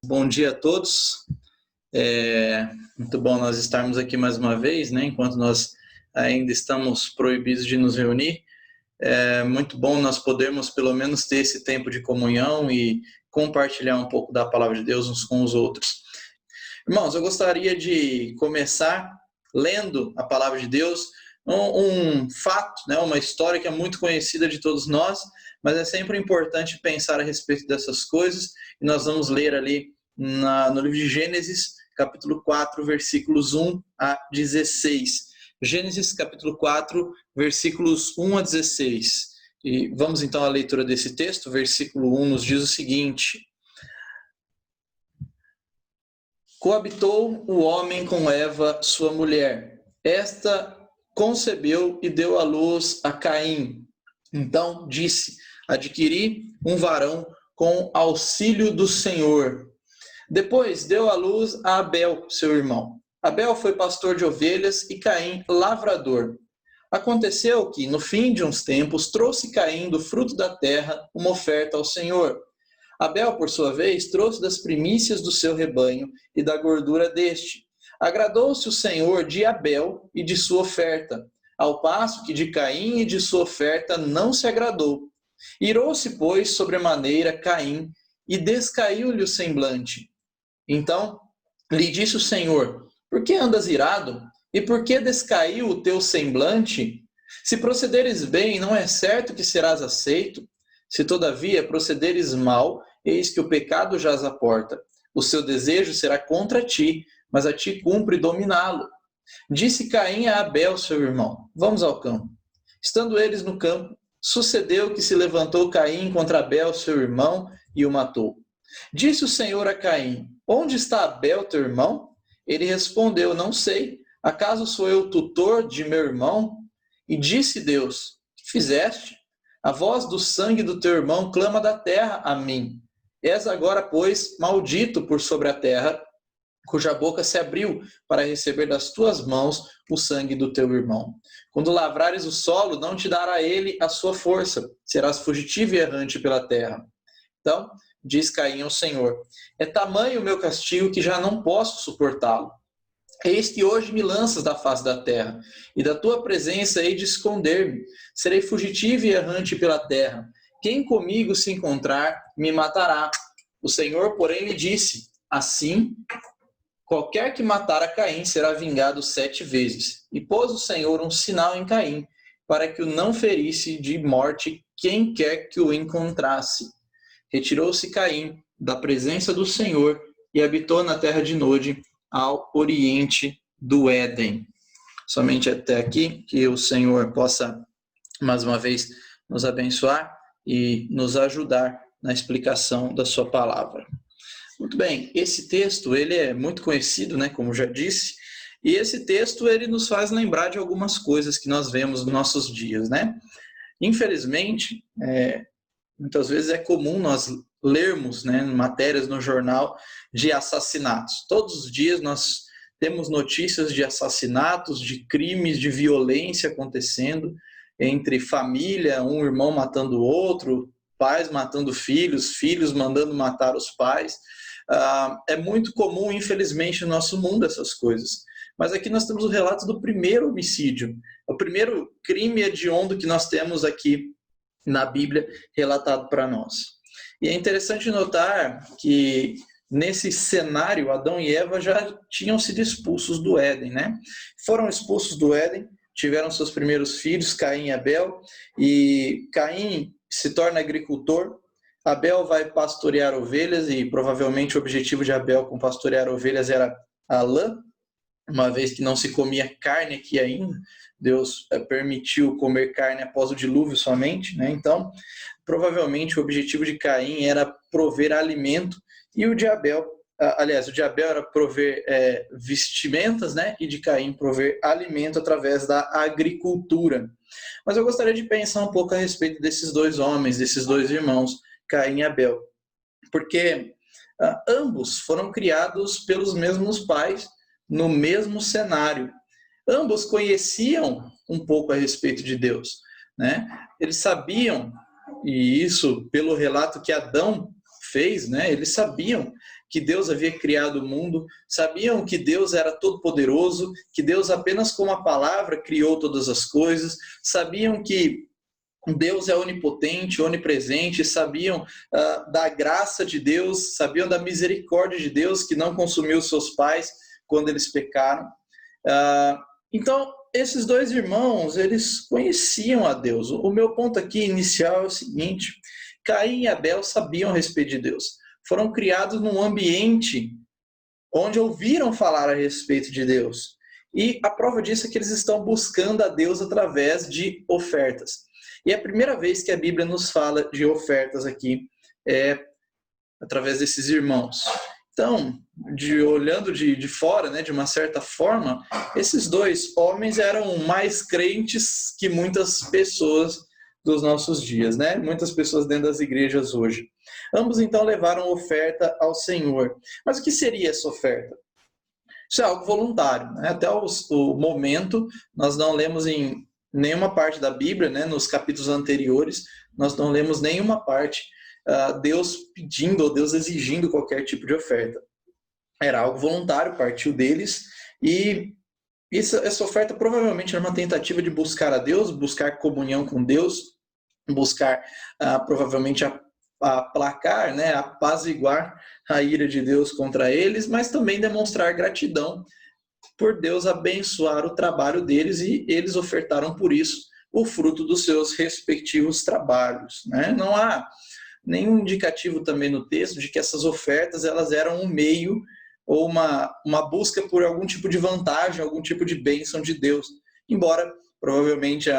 Bom dia a todos. Muito bom nós estarmos aqui mais uma vez, né? Enquanto nós ainda estamos proibidos de nos reunir. É muito bom nós podermos pelo menos ter esse tempo de comunhão e compartilhar um pouco da palavra de Deus uns com os outros. Irmãos, eu gostaria de começar lendo a palavra de Deus, um fato, né? Uma história que é muito conhecida de todos nós, mas é sempre importante pensar a respeito dessas coisas, e nós vamos ler ali no livro de Gênesis, capítulo 4, versículos 1 a 16. Gênesis, capítulo 4, versículos 1 a 16. E vamos então à leitura desse texto. Versículo 1 nos diz o seguinte: Coabitou o homem com Eva, sua mulher. Esta concebeu e deu à luz a Caim. Então disse: adquiri um varão com auxílio do Senhor. Depois deu à luz a Abel, seu irmão. Abel foi pastor de ovelhas e Caim lavrador. Aconteceu que, no fim de uns tempos, trouxe Caim do fruto da terra uma oferta ao Senhor. Abel, por sua vez, trouxe das primícias do seu rebanho e da gordura deste. Agradou-se o Senhor de Abel e de sua oferta, ao passo que de Caim e de sua oferta não se agradou. Irou-se, pois, sobremaneira Caim, e descaiu-lhe o semblante. Então lhe disse o Senhor: por que andas irado? E por que descaiu o teu semblante? Se procederes bem, não é certo que serás aceito? Se todavia procederes mal, eis que o pecado jaz à porta. O seu desejo será contra ti, mas a ti cumpre dominá-lo. Disse Caim a Abel, seu irmão: vamos ao campo. Estando eles no campo, sucedeu que se levantou Caim contra Abel, seu irmão, e o matou. Disse o Senhor a Caim: onde está Abel, teu irmão? Ele respondeu: não sei. Acaso sou eu tutor de meu irmão? E disse Deus: que fizeste? A voz do sangue do teu irmão clama da terra a mim. És agora, pois, maldito por sobre a terra, cuja boca se abriu para receber das tuas mãos o sangue do teu irmão. Quando lavrares o solo, não te dará ele a sua força. Serás fugitivo e errante pela terra. Então diz Caim ao Senhor: é tamanho o meu castigo que já não posso suportá-lo. Eis que hoje me lanças da face da terra, e da tua presença hei de esconder-me. Serei fugitivo e errante pela terra. Quem comigo se encontrar, me matará. O Senhor, porém, lhe disse: assim, qualquer que matar a Caim será vingado 7 vezes. E pôs o Senhor um sinal em Caim, para que o não ferisse de morte quem quer que o encontrasse. Retirou-se Caim da presença do Senhor e habitou na terra de Nod, ao oriente do Éden. Somente até aqui, que o Senhor possa, mais uma vez, nos abençoar e nos ajudar na explicação da sua palavra. Muito bem, esse texto ele é muito conhecido, né, como já disse, e esse texto ele nos faz lembrar de algumas coisas que nós vemos nos nossos dias, né? Infelizmente, muitas vezes é comum nós lermos, né, matérias no jornal de assassinatos. Todos os dias nós temos notícias de assassinatos, de crimes, de violência acontecendo entre família, um irmão matando o outro, pais matando filhos, filhos mandando matar os pais. É muito comum, infelizmente, no nosso mundo essas coisas. Mas aqui nós temos o relato do primeiro homicídio, o primeiro crime hediondo que nós temos aqui na Bíblia relatado para nós. E é interessante notar que nesse cenário Adão e Eva já tinham sido expulsos do Éden, né? Foram expulsos do Éden, tiveram seus primeiros filhos, Caim e Abel, e Caim se torna agricultor, Abel vai pastorear ovelhas, e provavelmente o objetivo de Abel com pastorear ovelhas era a lã, uma vez que não se comia carne aqui ainda. Deus permitiu comer carne após o dilúvio somente, né? Então, provavelmente o objetivo de Caim era prover alimento, e o de Abel, o de Abel era prover vestimentas, né? E de Caim prover alimento através da agricultura. Mas eu gostaria de pensar um pouco a respeito desses dois homens, desses dois irmãos, Caim e Abel, porque ambos foram criados pelos mesmos pais, no mesmo cenário. Ambos conheciam um pouco a respeito de Deus, né? Eles sabiam, e isso pelo relato que Adão fez, né? Eles sabiam que Deus havia criado o mundo, sabiam que Deus era todo-poderoso, que Deus apenas com uma palavra criou todas as coisas, sabiam que Deus é onipotente, onipresente, sabiam da graça de Deus, sabiam da misericórdia de Deus que não consumiu seus pais quando eles pecaram. Então, esses dois irmãos, eles conheciam a Deus. O meu ponto aqui inicial é o seguinte: Caim e Abel sabiam a respeito de Deus. Foram criados num ambiente onde ouviram falar a respeito de Deus. E a prova disso é que eles estão buscando a Deus através de ofertas. E a primeira vez que a Bíblia nos fala de ofertas aqui é através desses irmãos. Então, olhando de fora, né, de uma certa forma, esses dois homens eram mais crentes que muitas pessoas dos nossos dias, né? Muitas pessoas dentro das igrejas hoje. Ambos, então, levaram oferta ao Senhor. Mas o que seria essa oferta? Isso é algo voluntário, né? Até o momento, nós não lemos em nenhuma parte da Bíblia, né, nos capítulos anteriores, nós não lemos nenhuma parte Deus pedindo ou Deus exigindo qualquer tipo de oferta. Era algo voluntário, partiu deles, e essa oferta provavelmente era uma tentativa de buscar a Deus, buscar comunhão com Deus, buscar provavelmente aplacar, né, apaziguar a ira de Deus contra eles, mas também demonstrar gratidão por Deus abençoar o trabalho deles, e eles ofertaram por isso o fruto dos seus respectivos trabalhos, né? Não há nenhum indicativo também no texto de que essas ofertas elas eram um meio ou uma busca por algum tipo de vantagem, algum tipo de bênção de Deus, embora provavelmente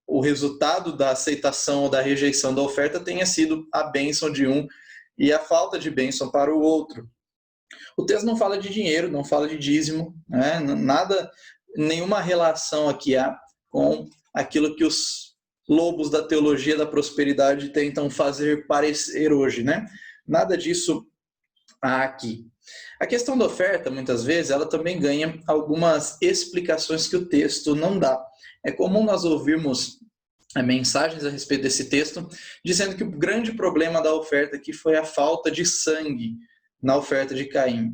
o resultado da aceitação ou da rejeição da oferta tenha sido a bênção de um e a falta de bênção para o outro. O texto não fala de dinheiro, não fala de dízimo, né? Nada, nenhuma relação aqui há com aquilo que os lobos da teologia da prosperidade tentam fazer parecer hoje, né? Nada disso há aqui. A questão da oferta, muitas vezes, ela também ganha algumas explicações que o texto não dá. É comum nós ouvirmos mensagens a respeito desse texto, dizendo que o grande problema da oferta aqui foi a falta de sangue na oferta de Caim.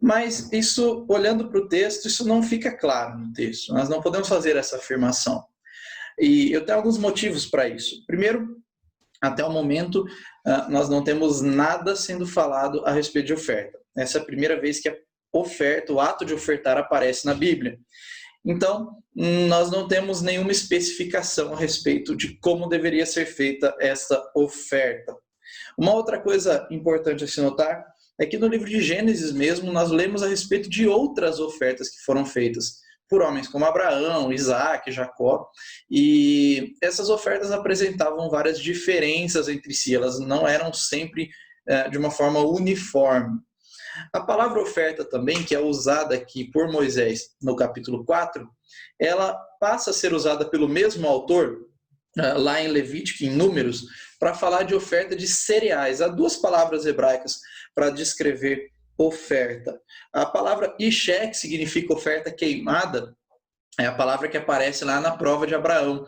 Mas isso, olhando para o texto, isso não fica claro no texto. Nós não podemos fazer essa afirmação. E eu tenho alguns motivos para isso. Primeiro, até o momento, nós não temos nada sendo falado a respeito de oferta. Essa é a primeira vez que a oferta, o ato de ofertar, aparece na Bíblia. Então, nós não temos nenhuma especificação a respeito de como deveria ser feita essa oferta. Uma outra coisa importante a se notar é que no livro de Gênesis mesmo, nós lemos a respeito de outras ofertas que foram feitas por homens como Abraão, Isaac, Jacó, e essas ofertas apresentavam várias diferenças entre si, elas não eram sempre de uma forma uniforme. A palavra oferta também, que é usada aqui por Moisés no capítulo 4, ela passa a ser usada pelo mesmo autor, lá em Levítico, em Números, para falar de oferta de cereais. Há duas palavras hebraicas para descrever oferta. A palavra ishé, que significa oferta queimada, é a palavra que aparece lá na prova de Abraão,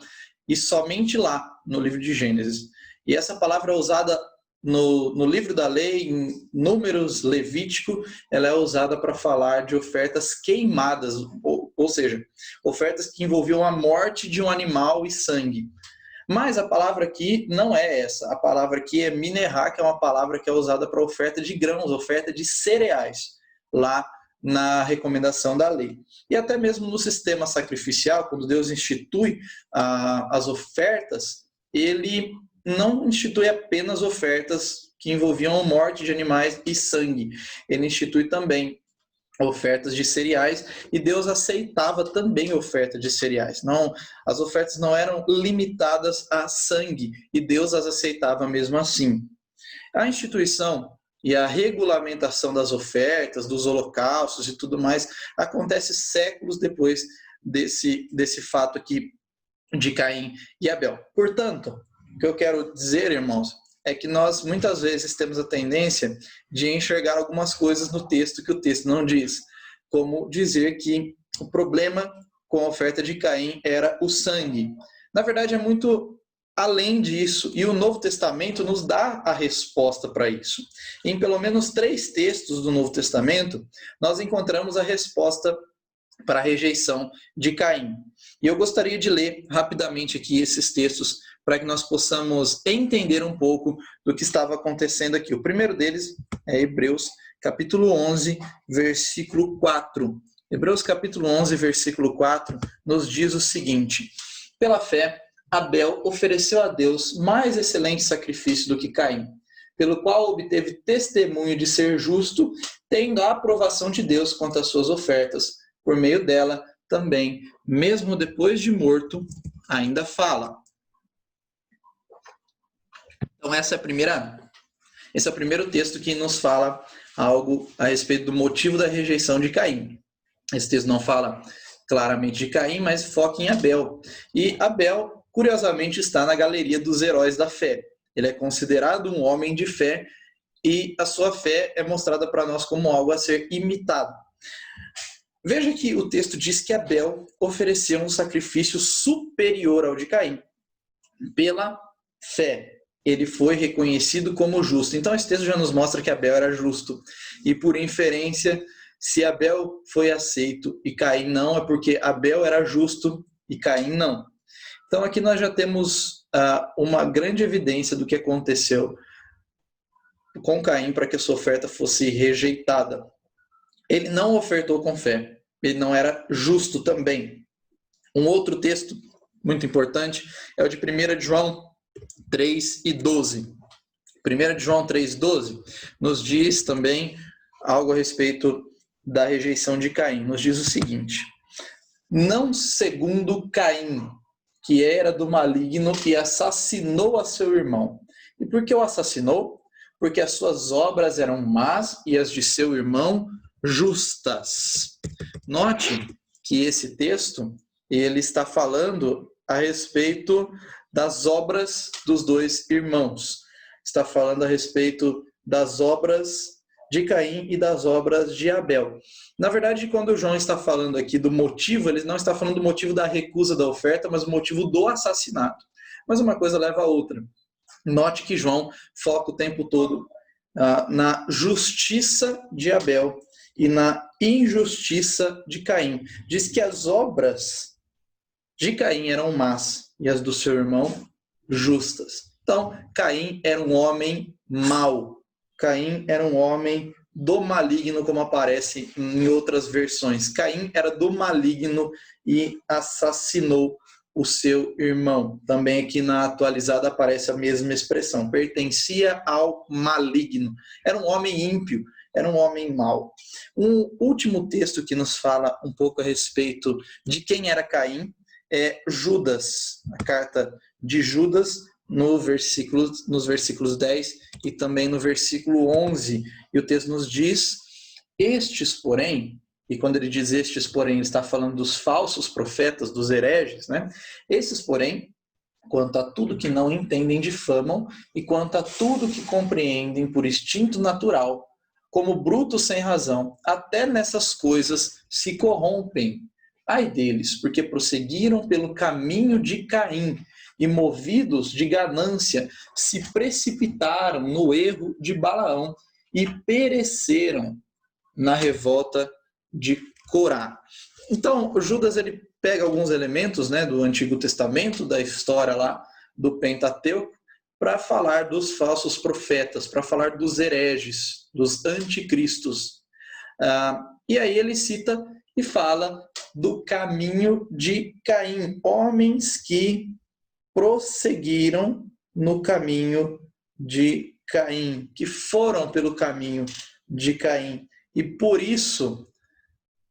e somente lá, no livro de Gênesis. E essa palavra é usada no livro da lei, em Números, Levítico, ela é usada para falar de ofertas queimadas, ou seja, ofertas que envolviam a morte de um animal e sangue. Mas a palavra aqui não é essa. A palavra aqui é minerá, que é uma palavra que é usada para oferta de grãos, oferta de cereais, lá na recomendação da lei. E até mesmo no sistema sacrificial, quando Deus institui as ofertas, ele não institui apenas ofertas que envolviam morte de animais e sangue. Ele institui também ofertas de cereais, e Deus aceitava também oferta de cereais. Não, as ofertas não eram limitadas a sangue, e Deus as aceitava mesmo assim. A instituição e a regulamentação das ofertas, dos holocaustos e tudo mais, acontece séculos depois desse fato aqui de Caim e Abel. Portanto, o que eu quero dizer, irmãos, é que nós muitas vezes temos a tendência de enxergar algumas coisas no texto que o texto não diz, como dizer que o problema com a oferta de Caim era o sangue. Na verdade, é muito além disso, e o Novo Testamento nos dá a resposta para isso. Em pelo menos 3 textos do Novo Testamento, nós encontramos a resposta para a rejeição de Caim. E eu gostaria de ler rapidamente aqui esses textos para que nós possamos entender um pouco do que estava acontecendo aqui. O primeiro deles é Hebreus, capítulo 11, versículo 4. Hebreus, capítulo 11, versículo 4, nos diz o seguinte: pela fé, Abel ofereceu a Deus mais excelente sacrifício do que Caim, pelo qual obteve testemunho de ser justo, tendo a aprovação de Deus quanto às suas ofertas. Por meio dela, também, mesmo depois de morto, ainda fala. Então, esse é o primeiro texto que nos fala algo a respeito do motivo da rejeição de Caim. Esse texto não fala claramente de Caim, mas foca em Abel. E Abel, curiosamente, está na galeria dos heróis da fé. Ele é considerado um homem de fé e a sua fé é mostrada para nós como algo a ser imitado. Veja que o texto diz que Abel ofereceu um sacrifício superior ao de Caim. Pela fé, ele foi reconhecido como justo. Então, esse texto já nos mostra que Abel era justo. E, por inferência, se Abel foi aceito e Caim não, é porque Abel era justo e Caim não. Então, aqui nós já temos uma grande evidência do que aconteceu com Caim para que a sua oferta fosse rejeitada. Ele não ofertou com fé. Ele não era justo também. Um outro texto muito importante é o de 1 João 3:12. 1 João 3:12 nos diz também algo a respeito da rejeição de Caim. Nos diz o seguinte: não segundo Caim, que era do maligno e assassinou a seu irmão. E por que o assassinou? Porque as suas obras eram más e as de seu irmão justas. Note que esse texto ele está falando a respeito das obras dos dois irmãos. Está falando a respeito das obras de Caim e das obras de Abel. Na verdade, quando o João está falando aqui do motivo, ele não está falando do motivo da recusa da oferta, mas o motivo do assassinato. Mas uma coisa leva a outra. Note que João foca o tempo todo na justiça de Abel e na injustiça de Caim. Diz que as obras de Caim eram más e as do seu irmão justas. Então, Caim era um homem mau. Caim era um homem do maligno, como aparece em outras versões. Caim era do maligno e assassinou o seu irmão. Também aqui na atualizada aparece a mesma expressão. Pertencia ao maligno. Era um homem ímpio, era um homem mau. Um último texto que nos fala um pouco a respeito de quem era Caim é Judas, a carta de Judas, nos versículos 10 e também no versículo 11. E o texto nos diz: estes, porém, e quando ele diz estes, porém, ele está falando dos falsos profetas, dos hereges, né? Esses, porém, quanto a tudo que não entendem, difamam, e quanto a tudo que compreendem por instinto natural, como brutos sem razão, até nessas coisas se corrompem. Ai deles, porque prosseguiram pelo caminho de Caim, e movidos de ganância, se precipitaram no erro de Balaão e pereceram na revolta de Corá. Então, Judas ele pega alguns elementos, né, do Antigo Testamento, da história lá do Pentateuco, para falar dos falsos profetas, para falar dos hereges, dos anticristos. E aí ele cita e fala do caminho de Caim, homens que prosseguiram no caminho de Caim, que foram pelo caminho de Caim e por isso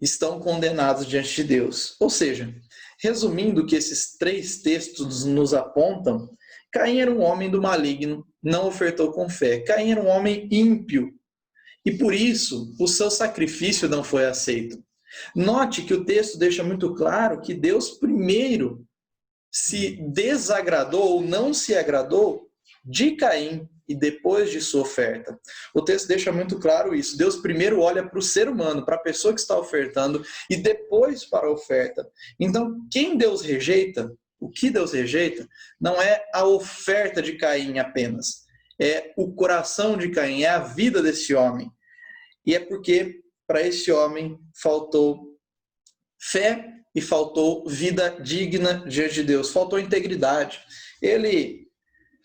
estão condenados diante de Deus. Ou seja, resumindo o que esses 3 textos nos apontam, Caim era um homem do maligno, não ofertou com fé. Caim era um homem ímpio e por isso o seu sacrifício não foi aceito. Note que o texto deixa muito claro que Deus primeiro se desagradou ou não se agradou de Caim e depois de sua oferta. O texto deixa muito claro isso. Deus primeiro olha para o ser humano, para a pessoa que está ofertando, e depois para a oferta. Então, quem Deus rejeita O que Deus rejeita não é a oferta de Caim apenas, é o coração de Caim, é a vida desse homem. E é porque para esse homem faltou fé e faltou vida digna diante de Deus, faltou integridade. Ele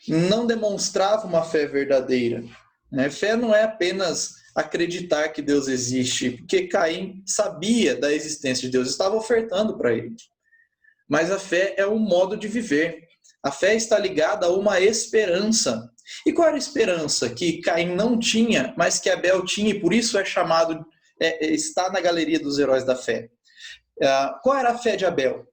não demonstrava uma fé verdadeira, né? Fé não é apenas acreditar que Deus existe, porque Caim sabia da existência de Deus, estava ofertando para ele. Mas a fé é um modo de viver. A fé está ligada a uma esperança. E qual era a esperança que Caim não tinha, mas que Abel tinha, e por isso é chamado, está na galeria dos heróis da fé? Qual era a fé de Abel?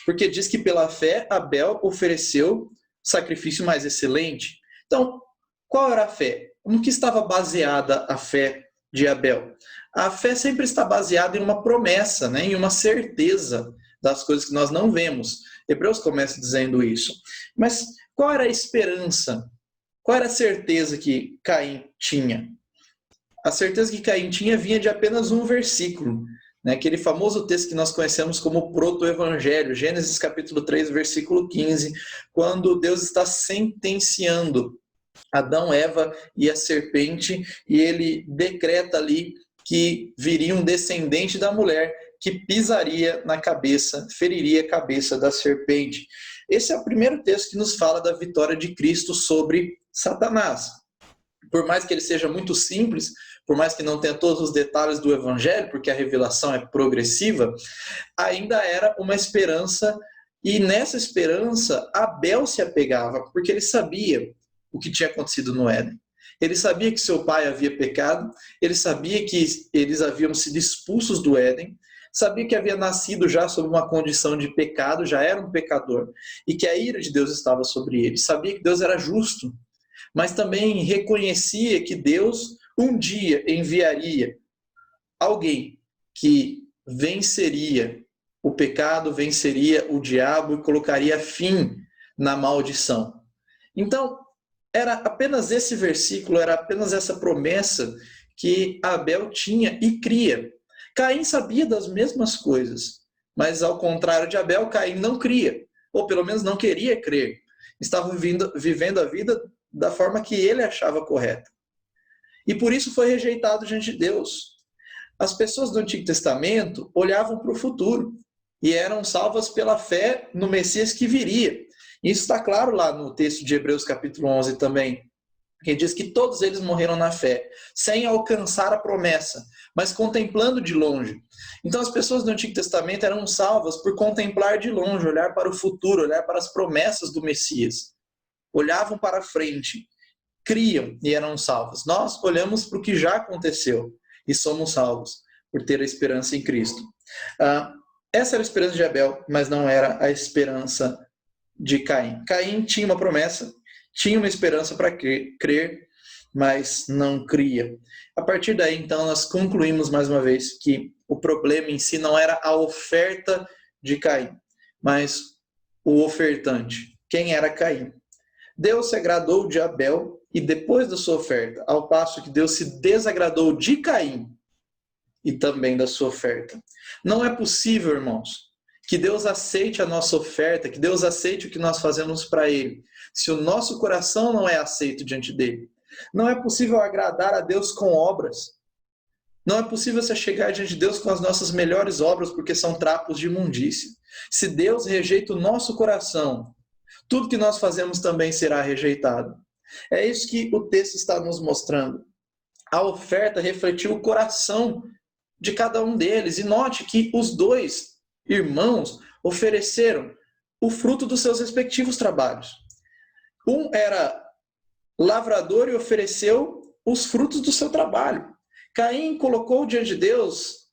Porque diz que pela fé Abel ofereceu sacrifício mais excelente. Então, qual era a fé? No que estava baseada a fé de Abel? A fé sempre está baseada em uma promessa, né? Em uma certeza das coisas que nós não vemos. Hebreus começa dizendo isso. Mas qual era a esperança? Qual era a certeza que Caim tinha? A certeza que Caim tinha vinha de apenas um versículo, né? Aquele famoso texto que nós conhecemos como proto-evangelho, Gênesis capítulo 3, versículo 15, quando Deus está sentenciando Adão, Eva e a serpente, e ele decreta ali que viria um descendente da mulher que pisaria na cabeça, feriria a cabeça da serpente. Esse é o primeiro texto que nos fala da vitória de Cristo sobre Satanás. Por mais que ele seja muito simples, por mais que não tenha todos os detalhes do evangelho, porque a revelação é progressiva, ainda era uma esperança, e nessa esperança Abel se apegava, porque ele sabia o que tinha acontecido no Éden. Ele sabia que seu pai havia pecado, ele sabia que eles haviam sido expulsos do Éden, sabia que havia nascido já sob uma condição de pecado, já era um pecador, e que a ira de Deus estava sobre ele. Sabia que Deus era justo, mas também reconhecia que Deus um dia enviaria alguém que venceria o pecado, venceria o diabo e colocaria fim na maldição. Então, era apenas esse versículo, era apenas essa promessa que Abel tinha e cria. Caim sabia das mesmas coisas, mas ao contrário de Abel, Caim não cria, ou pelo menos não queria crer. Estava vivendo a vida da forma que ele achava correta. E por isso foi rejeitado diante de Deus. As pessoas do Antigo Testamento olhavam para o futuro e eram salvas pela fé no Messias que viria. Isso está claro lá no texto de Hebreus capítulo 11 também, que diz que todos eles morreram na fé, sem alcançar a promessa, mas contemplando de longe. Então as pessoas do Antigo Testamento eram salvas por contemplar de longe, olhar para o futuro, olhar para as promessas do Messias. Olhavam para frente, criam e eram salvos. Nós olhamos para o que já aconteceu e somos salvos por ter a esperança em Cristo. Essa era a esperança de Abel, mas não era a esperança de Caim. Caim tinha uma promessa, tinha uma esperança para crer, mas não cria. A partir daí, então, nós concluímos mais uma vez que o problema em si não era a oferta de Caim, mas o ofertante. Quem era Caim? Deus se agradou de Abel e depois da sua oferta, ao passo que Deus se desagradou de Caim e também da sua oferta. Não é possível, irmãos, que Deus aceite a nossa oferta, que Deus aceite o que nós fazemos para Ele, se o nosso coração não é aceito diante dele. Não é possível agradar a Deus com obras. Não é possível se chegar diante de Deus com as nossas melhores obras, porque são trapos de imundícia. Se Deus rejeita o nosso coração, tudo que nós fazemos também será rejeitado. É isso que o texto está nos mostrando. A oferta refletiu o coração de cada um deles. E note que os dois irmãos ofereceram o fruto dos seus respectivos trabalhos. Um era lavrador e ofereceu os frutos do seu trabalho. Caim colocou diante de Deus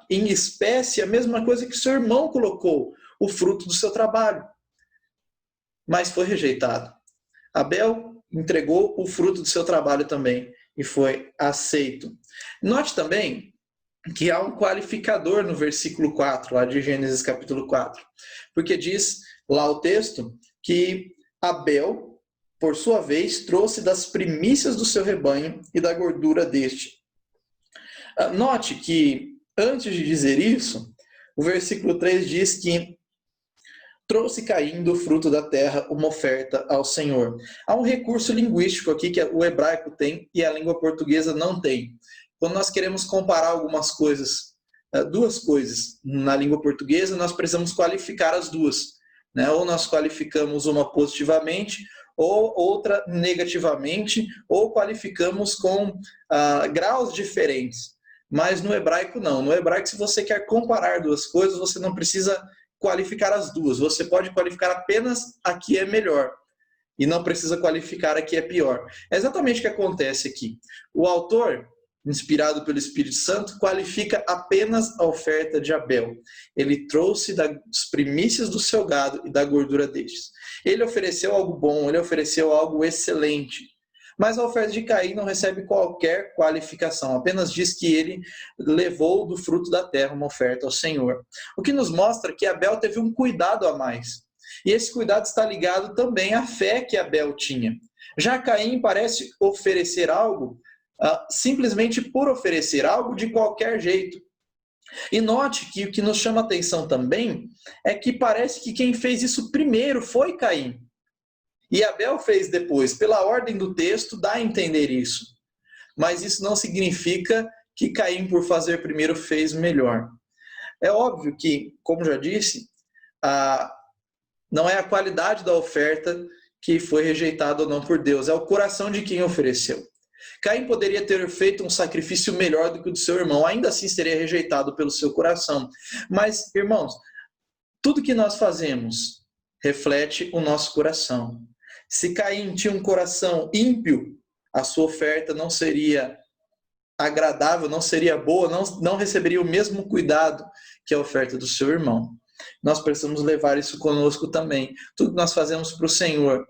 em espécie a mesma coisa que seu irmão colocou, o fruto do seu trabalho. Mas foi rejeitado. Abel entregou o fruto do seu trabalho também e foi aceito. Note também que há um qualificador no versículo 4, lá de Gênesis capítulo 4, porque diz lá o texto que Abel, por sua vez, trouxe das primícias do seu rebanho e da gordura deste. Note que, antes de dizer isso, o versículo 3 diz que trouxe Caim do fruto da terra uma oferta ao Senhor. Há um recurso linguístico aqui que o hebraico tem e a língua portuguesa não tem. Quando nós queremos comparar algumas coisas, duas coisas na língua portuguesa, nós precisamos qualificar as duas, né? Ou nós qualificamos uma positivamente, ou outra negativamente, ou qualificamos com graus diferentes. Mas no hebraico não. No hebraico, se você quer comparar duas coisas, você não precisa qualificar as duas. Você pode qualificar apenas a que é melhor e não precisa qualificar a que é pior. É exatamente o que acontece aqui. O autor, inspirado pelo Espírito Santo, qualifica apenas a oferta de Abel. Ele trouxe das primícias do seu gado e da gordura destes. Ele ofereceu algo bom, ele ofereceu algo excelente. Mas a oferta de Caim não recebe qualquer qualificação, apenas diz que ele levou do fruto da terra uma oferta ao Senhor. O que nos mostra que Abel teve um cuidado a mais. E esse cuidado está ligado também à fé que Abel tinha. Já Caim parece oferecer algo simplesmente por oferecer algo de qualquer jeito. E note que o que nos chama a atenção também é que parece que quem fez isso primeiro foi Caim. E Abel fez depois. Pela ordem do texto, dá a entender isso. Mas isso não significa que Caim, por fazer primeiro, fez melhor. É óbvio que, como já disse, não é a qualidade da oferta que foi rejeitada ou não por Deus, é o coração de quem ofereceu. Caim poderia ter feito um sacrifício melhor do que o do seu irmão, ainda assim seria rejeitado pelo seu coração. Mas, irmãos, tudo que nós fazemos reflete o nosso coração. Se Caim tinha um coração ímpio, a sua oferta não seria agradável, não seria boa, não receberia o mesmo cuidado que a oferta do seu irmão. Nós precisamos levar isso conosco também. Tudo que nós fazemos para o Senhor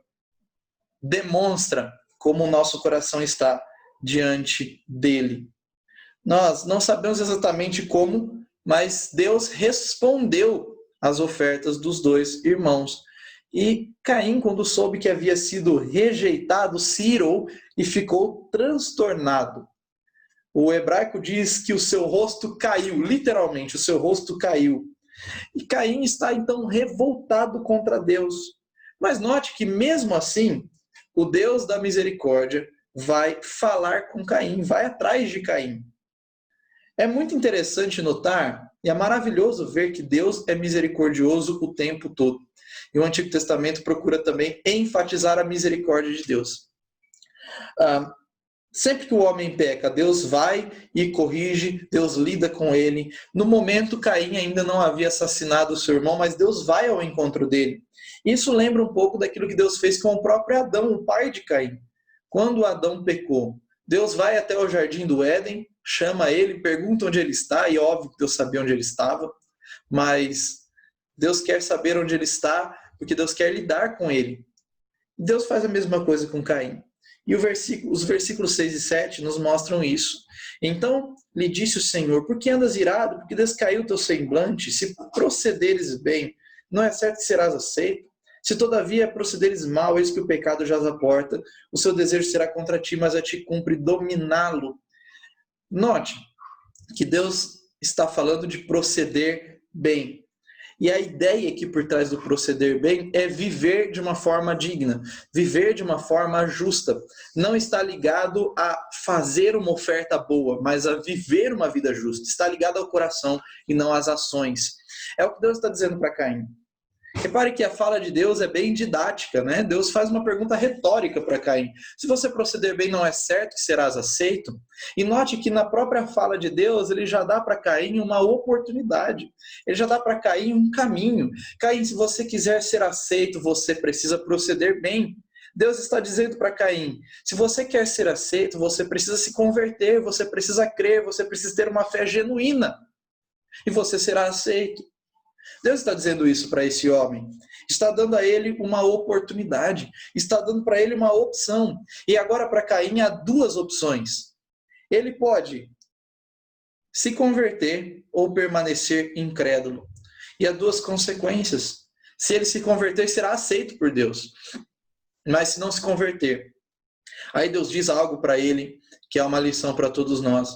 demonstra como o nosso coração está diante dele. Nós não sabemos exatamente como, mas Deus respondeu às ofertas dos dois irmãos. E Caim, quando soube que havia sido rejeitado, se irou e ficou transtornado. O hebraico diz que o seu rosto caiu, literalmente, o seu rosto caiu. E Caim está então revoltado contra Deus. Mas note que mesmo assim, o Deus da misericórdia vai falar com Caim, vai atrás de Caim. É muito interessante notar, e é maravilhoso ver que Deus é misericordioso o tempo todo. E o Antigo Testamento procura também enfatizar a misericórdia de Deus. Sempre que o homem peca, Deus vai e corrige, Deus lida com ele. No momento, Caim ainda não havia assassinado o seu irmão, mas Deus vai ao encontro dele. Isso lembra um pouco daquilo que Deus fez com o próprio Adão, o pai de Caim. Quando Adão pecou, Deus vai até o jardim do Éden, chama ele, pergunta onde ele está, e óbvio que Deus sabia onde ele estava, mas Deus quer saber onde ele está, porque Deus quer lidar com ele. Deus faz a mesma coisa com Caim. E os versículos 6 e 7 nos mostram isso. Então lhe disse o Senhor: por que andas irado? Porque descaiu o teu semblante? Se procederes bem, não é certo que serás aceito? Se todavia procederes mal, eis que o pecado jaz à porta, o seu desejo será contra ti, mas a ti cumpre dominá-lo. Note que Deus está falando de proceder bem. E a ideia aqui por trás do proceder bem é viver de uma forma digna, viver de uma forma justa. Não está ligado a fazer uma oferta boa, mas a viver uma vida justa. Está ligado ao coração e não às ações. É o que Deus está dizendo para Caim. Repare que a fala de Deus é bem didática, né? Deus faz uma pergunta retórica para Caim. Se você proceder bem, não é certo que serás aceito? E note que na própria fala de Deus, ele já dá para Caim uma oportunidade. Ele já dá para Caim um caminho. Caim, se você quiser ser aceito, você precisa proceder bem. Deus está dizendo para Caim, se você quer ser aceito, você precisa se converter, você precisa crer, você precisa ter uma fé genuína. E você será aceito. Deus está dizendo isso para esse homem. Está dando a ele uma oportunidade. Está dando para ele uma opção. E agora para Caim há duas opções. Ele pode se converter ou permanecer incrédulo. E há duas consequências. Se ele se converter, será aceito por Deus. Mas se não se converter, aí Deus diz algo para ele que é uma lição para todos nós.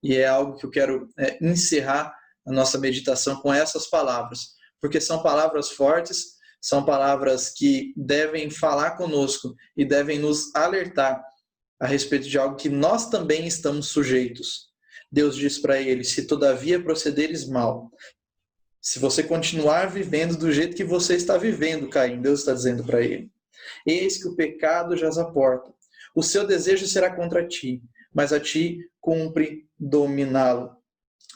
E é algo que eu quero encerrar a nossa meditação com essas palavras, porque são palavras fortes, são palavras que devem falar conosco e devem nos alertar a respeito de algo que nós também estamos sujeitos. Deus diz para ele: se todavia procederes mal, se você continuar vivendo do jeito que você está vivendo, Caim, Deus está dizendo para ele, eis que o pecado jaz à porta. O seu desejo será contra ti, mas a ti cumpre dominá-lo.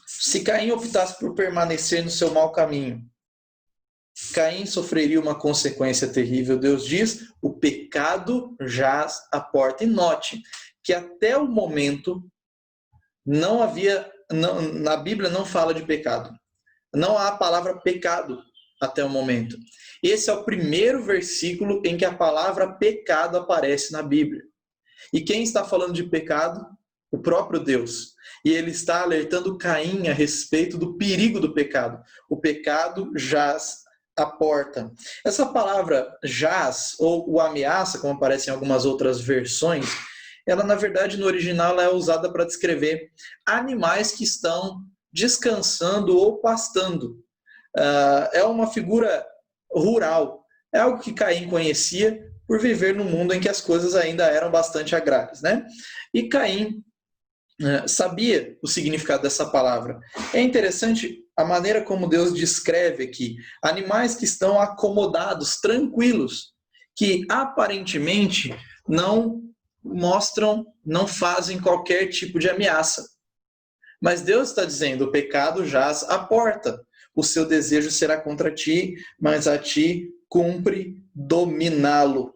Se Caim optasse por permanecer no seu mau caminho, Caim sofreria uma consequência terrível. Deus diz: o pecado jaz à porta. E note que até o momento não havia, na Bíblia não fala de pecado. Não há a palavra pecado até o momento. Esse é o primeiro versículo em que a palavra pecado aparece na Bíblia. E quem está falando de pecado? O próprio Deus. E ele está alertando Caim a respeito do perigo do pecado. O pecado jaz à porta. Essa palavra jaz, ou o ameaça, como aparece em algumas outras versões, ela na verdade no original ela é usada para descrever animais que estão descansando ou pastando. É uma figura rural. É algo que Caim conhecia por viver num mundo em que as coisas ainda eram bastante agrárias, né? E Caim sabia o significado dessa palavra. É interessante a maneira como Deus descreve aqui animais que estão acomodados, tranquilos, que aparentemente não mostram, não fazem qualquer tipo de ameaça. Mas Deus está dizendo: o pecado jaz à porta. O seu desejo será contra ti, mas a ti cumpre dominá-lo.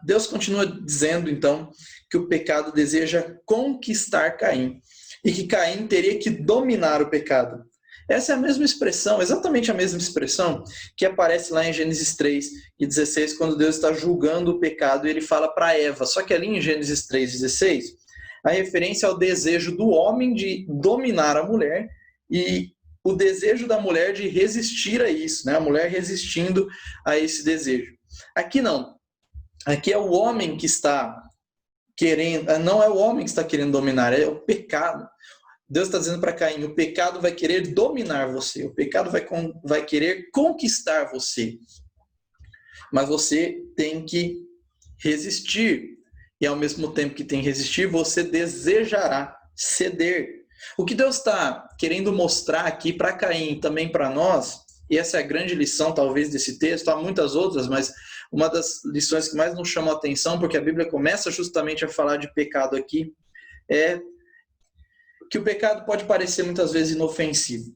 Deus continua dizendo, então, que o pecado deseja conquistar Caim e que Caim teria que dominar o pecado. Essa é a mesma expressão, exatamente a mesma expressão que aparece lá em Gênesis 3:16, quando Deus está julgando o pecado e ele fala para Eva. Só que ali em Gênesis 3:16, a referência ao desejo do homem de dominar a mulher e o desejo da mulher de resistir a isso, né? A mulher resistindo a esse desejo. Aqui não. Aqui é o homem que está querendo, não é o homem que está querendo dominar, é o pecado. Deus está dizendo para Caim: o pecado vai querer dominar você, o pecado vai querer conquistar você. Mas você tem que resistir. E ao mesmo tempo que tem que resistir, você desejará ceder. O que Deus está querendo mostrar aqui para Caim e também para nós, e essa é a grande lição talvez desse texto, há muitas outras, mas uma das lições que mais nos chama a atenção, porque a Bíblia começa justamente a falar de pecado aqui, é que o pecado pode parecer muitas vezes inofensivo,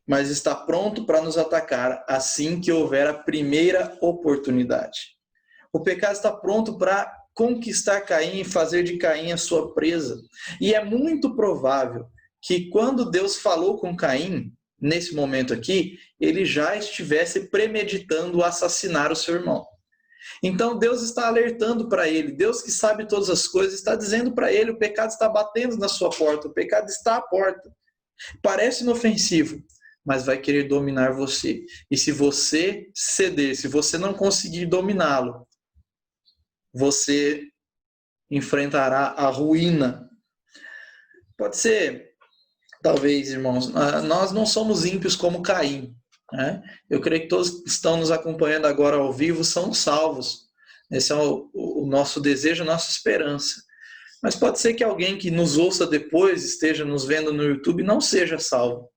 mas está pronto para nos atacar assim que houver a primeira oportunidade. O pecado está pronto para conquistar Caim e fazer de Caim a sua presa. E é muito provável que quando Deus falou com Caim, nesse momento aqui, ele já estivesse premeditando assassinar o seu irmão. Então Deus está alertando para ele, Deus que sabe todas as coisas, está dizendo para ele: o pecado está batendo na sua porta, o pecado está à porta. Parece inofensivo, mas vai querer dominar você. E se você ceder, se você não conseguir dominá-lo, você enfrentará a ruína. Pode ser, talvez, irmãos, nós não somos ímpios como Caim, né? Eu creio que todos que estão nos acompanhando agora ao vivo são salvos. Esse é o nosso desejo, a nossa esperança. Mas pode ser que alguém que nos ouça depois, esteja nos vendo no YouTube, não seja salvo.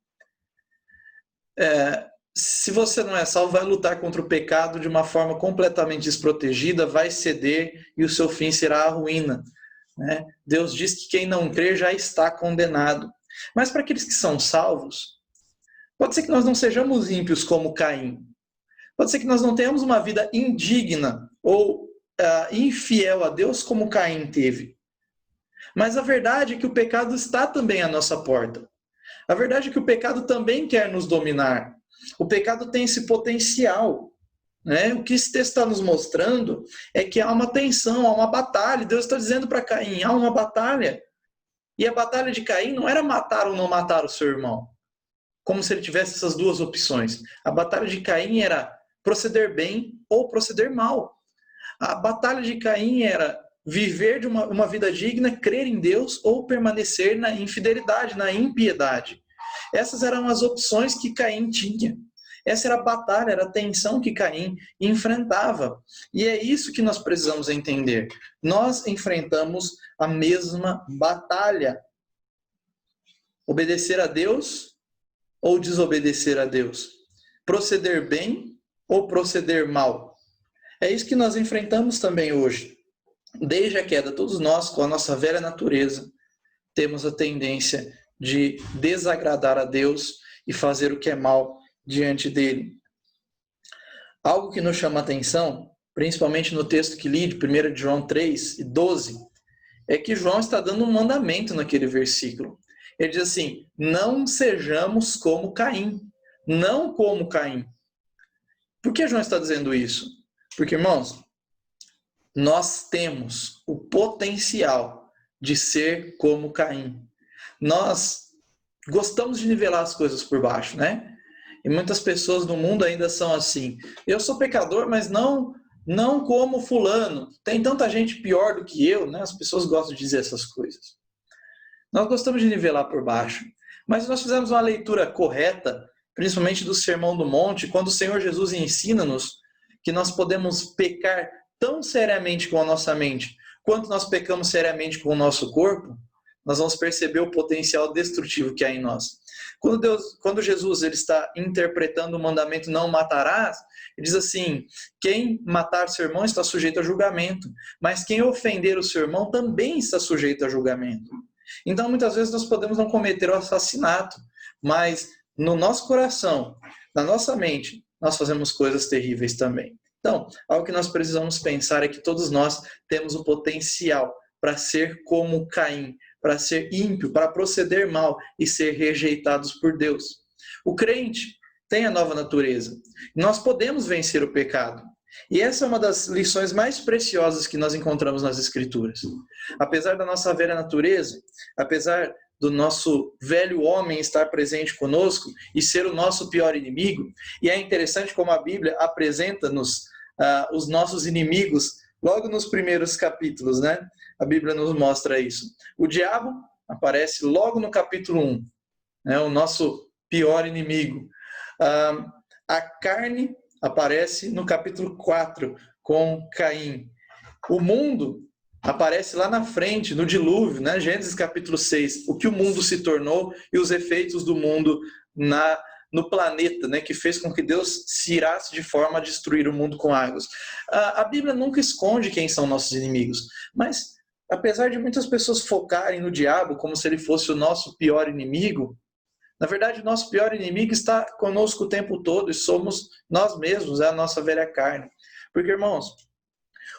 Se você não é salvo, vai lutar contra o pecado de uma forma completamente desprotegida, vai ceder e o seu fim será a ruína, né? Deus diz que quem não crer já está condenado. Mas para aqueles que são salvos, pode ser que nós não sejamos ímpios como Caim. Pode ser que nós não tenhamos uma vida indigna ou infiel a Deus como Caim teve. Mas a verdade é que o pecado está também à nossa porta. A verdade é que o pecado também quer nos dominar. O pecado tem esse potencial, né? O que esse texto está nos mostrando é que há uma tensão, há uma batalha. Deus está dizendo para Caim: há uma batalha. E a batalha de Caim não era matar ou não matar o seu irmão, como se ele tivesse essas duas opções. A batalha de Caim era proceder bem ou proceder mal. A batalha de Caim era viver de uma vida digna, crer em Deus ou permanecer na infidelidade, na impiedade. Essas eram as opções que Caim tinha. Essa era a batalha, era a tensão que Caim enfrentava. E é isso que nós precisamos entender. Nós enfrentamos a mesma batalha. Obedecer a Deus ou desobedecer a Deus? Proceder bem ou proceder mal? É isso que nós enfrentamos também hoje. Desde a queda, todos nós, com a nossa velha natureza, temos a tendência de desagradar a Deus e fazer o que é mal diante dele. Algo que nos chama a atenção, principalmente no texto que li, de 1 João 3:12, é que João está dando um mandamento naquele versículo. Ele diz assim: não sejamos como Caim. Não como Caim. Por que João está dizendo isso? Porque, irmãos, nós temos o potencial de ser como Caim. Nós gostamos de nivelar as coisas por baixo, né? E muitas pessoas no mundo ainda são assim. Eu sou pecador, mas não como fulano. Tem tanta gente pior do que eu, né? As pessoas gostam de dizer essas coisas. Nós gostamos de nivelar por baixo. Mas nós fizemos uma leitura correta, principalmente do Sermão do Monte, quando o Senhor Jesus ensina-nos que nós podemos pecar tão seriamente com a nossa mente, quanto nós pecamos seriamente com o nosso corpo, nós vamos perceber o potencial destrutivo que há em nós. Quando Jesus ele está interpretando o mandamento não matarás, ele diz assim: quem matar seu irmão está sujeito a julgamento, mas quem ofender o seu irmão também está sujeito a julgamento. Então, muitas vezes nós podemos não cometer o assassinato, mas no nosso coração, na nossa mente, nós fazemos coisas terríveis também. Então, algo que nós precisamos pensar é que todos nós temos o potencial para ser como Caim, para ser ímpio, para proceder mal e ser rejeitados por Deus. O crente tem a nova natureza. Nós podemos vencer o pecado. E essa é uma das lições mais preciosas que nós encontramos nas Escrituras. Apesar da nossa velha natureza, apesar do nosso velho homem estar presente conosco e ser o nosso pior inimigo, e é interessante como a Bíblia apresenta-nos os nossos inimigos logo nos primeiros capítulos, né? A Bíblia nos mostra isso. O diabo aparece logo no capítulo 1, né? O nosso pior inimigo. A carne aparece no capítulo 4, com Caim. O mundo aparece lá na frente, no dilúvio, né? Gênesis capítulo 6, o que o mundo se tornou e os efeitos do mundo no planeta, né? Que fez com que Deus se irasse de forma a destruir o mundo com águas. A Bíblia nunca esconde quem são nossos inimigos, mas apesar de muitas pessoas focarem no diabo como se ele fosse o nosso pior inimigo, na verdade, o nosso pior inimigo está conosco o tempo todo e somos nós mesmos, é a nossa velha carne. Porque, irmãos,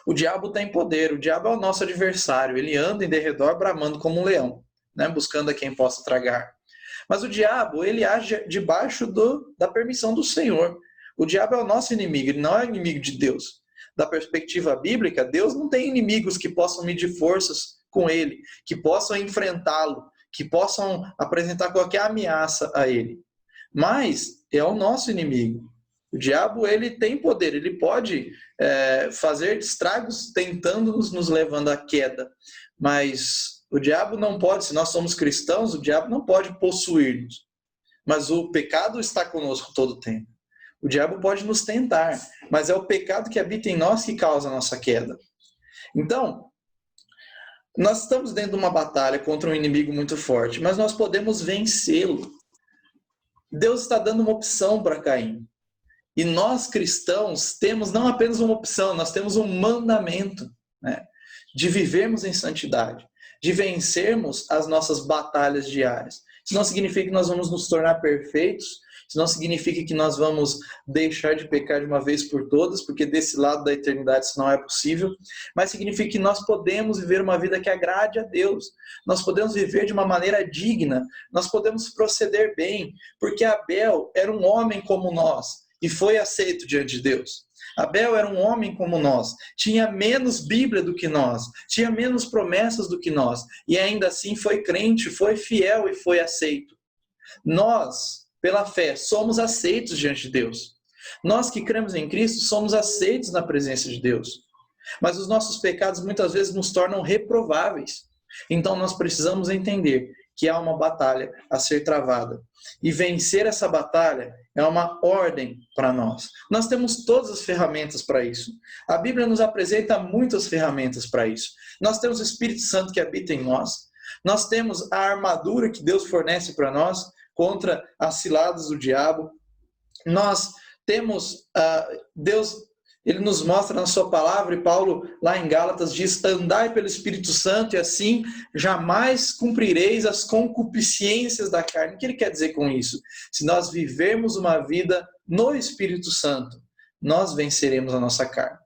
o diabo tem poder, o diabo é o nosso adversário, ele anda em derredor bramando como um leão, né, buscando a quem possa tragar. Mas o diabo, ele age debaixo da permissão do Senhor. O diabo é o nosso inimigo, ele não é inimigo de Deus. Da perspectiva bíblica, Deus não tem inimigos que possam medir forças com ele, que possam enfrentá-lo, que possam apresentar qualquer ameaça a ele. Mas é o nosso inimigo. O diabo, ele tem poder, ele pode fazer estragos tentando nos levando à queda. Mas o diabo não pode, se nós somos cristãos, o diabo não pode possuir-nos. Mas o pecado está conosco todo o tempo. O diabo pode nos tentar, mas é o pecado que habita em nós que causa a nossa queda. Então, nós estamos dentro de uma batalha contra um inimigo muito forte, mas nós podemos vencê-lo. Deus está dando uma opção para Caim. E nós, cristãos, temos não apenas uma opção, nós temos um mandamento, né, de vivermos em santidade, de vencermos as nossas batalhas diárias. Isso não significa que nós vamos nos tornar perfeitos, isso não significa que nós vamos deixar de pecar de uma vez por todas, porque desse lado da eternidade isso não é possível, mas significa que nós podemos viver uma vida que agrade a Deus, nós podemos viver de uma maneira digna, nós podemos proceder bem, porque Abel era um homem como nós e foi aceito diante de Deus. Abel era um homem como nós, tinha menos Bíblia do que nós, tinha menos promessas do que nós, e ainda assim foi crente, foi fiel e foi aceito. Nós, pela fé, somos aceitos diante de Deus. Nós que cremos em Cristo somos aceitos na presença de Deus. Mas os nossos pecados muitas vezes nos tornam reprováveis. Então nós precisamos entender que há uma batalha a ser travada. E vencer essa batalha é uma ordem para nós. Nós temos todas as ferramentas para isso. A Bíblia nos apresenta muitas ferramentas para isso. Nós temos o Espírito Santo que habita em nós. Nós temos a armadura que Deus fornece para nós contra as ciladas do diabo. Nós temos Deus, ele nos mostra na sua palavra, e Paulo lá em Gálatas diz: andai pelo Espírito Santo e assim jamais cumprireis as concupiscências da carne. O que ele quer dizer com isso? Se nós vivermos uma vida no Espírito Santo, nós venceremos a nossa carne.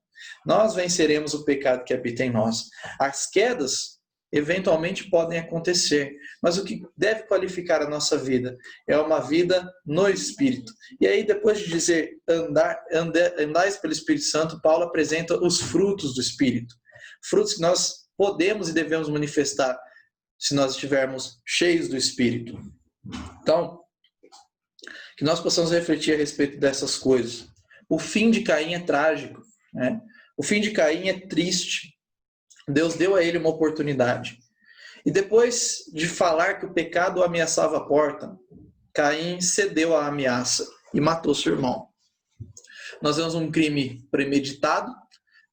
Nós venceremos o pecado que habita em nós. As quedas eventualmente podem acontecer, mas o que deve qualificar a nossa vida é uma vida no Espírito. E aí, depois de dizer andais pelo Espírito Santo, Paulo apresenta os frutos do Espírito. Frutos que nós podemos e devemos manifestar se nós estivermos cheios do Espírito. Então, que nós possamos refletir a respeito dessas coisas. O fim de Caim é trágico, né? O fim de Caim é triste. Deus deu a ele uma oportunidade. E depois de falar que o pecado ameaçava a porta, Caim cedeu à ameaça e matou seu irmão. Nós vemos um crime premeditado,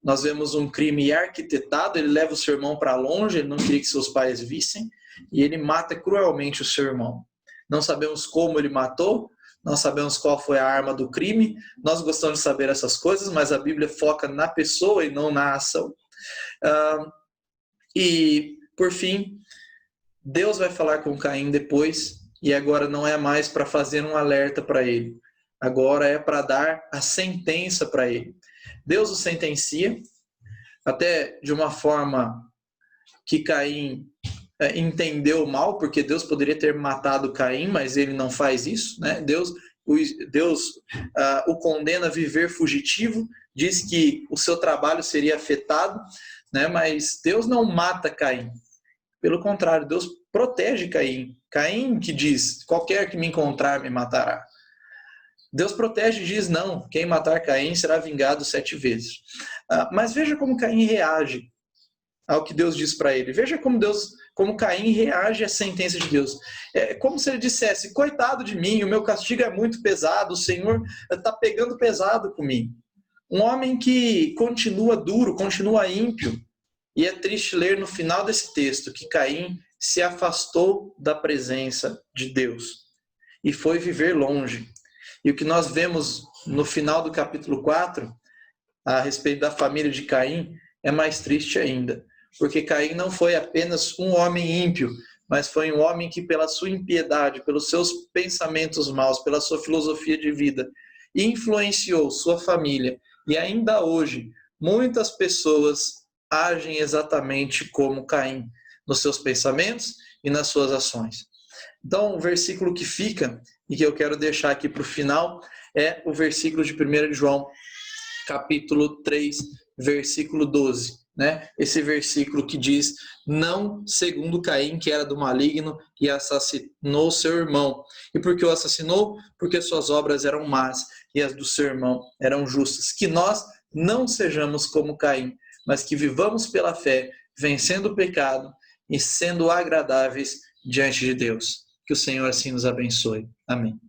nós vemos um crime arquitetado, ele leva o seu irmão para longe, ele não queria que seus pais vissem, e ele mata cruelmente o seu irmão. Não sabemos como ele matou, não sabemos qual foi a arma do crime, nós gostamos de saber essas coisas, mas a Bíblia foca na pessoa e não na ação. E, por fim, Deus vai falar com Caim depois, e agora não é mais para fazer um alerta para ele, agora é para dar a sentença para ele. Deus o sentencia, até de uma forma que Caim entendeu mal, porque Deus poderia ter matado Caim, mas ele não faz isso, né? Deus o condena a viver fugitivo, diz que o seu trabalho seria afetado, né? Mas Deus não mata Caim. Pelo contrário, Deus protege Caim. Caim que diz: qualquer que me encontrar me matará. Deus protege e diz: não, quem matar Caim será vingado 7 vezes. Mas veja como Caim reage ao que Deus diz para ele. Veja como Caim reage à sentença de Deus. É como se ele dissesse: coitado de mim, o meu castigo é muito pesado, o Senhor está pegando pesado comigo. Um homem que continua duro, continua ímpio. E é triste ler no final desse texto que Caim se afastou da presença de Deus e foi viver longe. E o que nós vemos no final do capítulo 4, a respeito da família de Caim, é mais triste ainda. Porque Caim não foi apenas um homem ímpio, mas foi um homem que, pela sua impiedade, pelos seus pensamentos maus, pela sua filosofia de vida, influenciou sua família. E ainda hoje, muitas pessoas agem exatamente como Caim, nos seus pensamentos e nas suas ações. Então, o versículo que fica, e que eu quero deixar aqui para o final, é o versículo de 1 João, capítulo 3, versículo 12. Né? Esse versículo que diz: não segundo Caim, que era do maligno e assassinou seu irmão. E por que o assassinou? Porque suas obras eram más e as do seu irmão eram justas. Que nós não sejamos como Caim, mas que vivamos pela fé, vencendo o pecado e sendo agradáveis diante de Deus. Que o Senhor assim nos abençoe. Amém.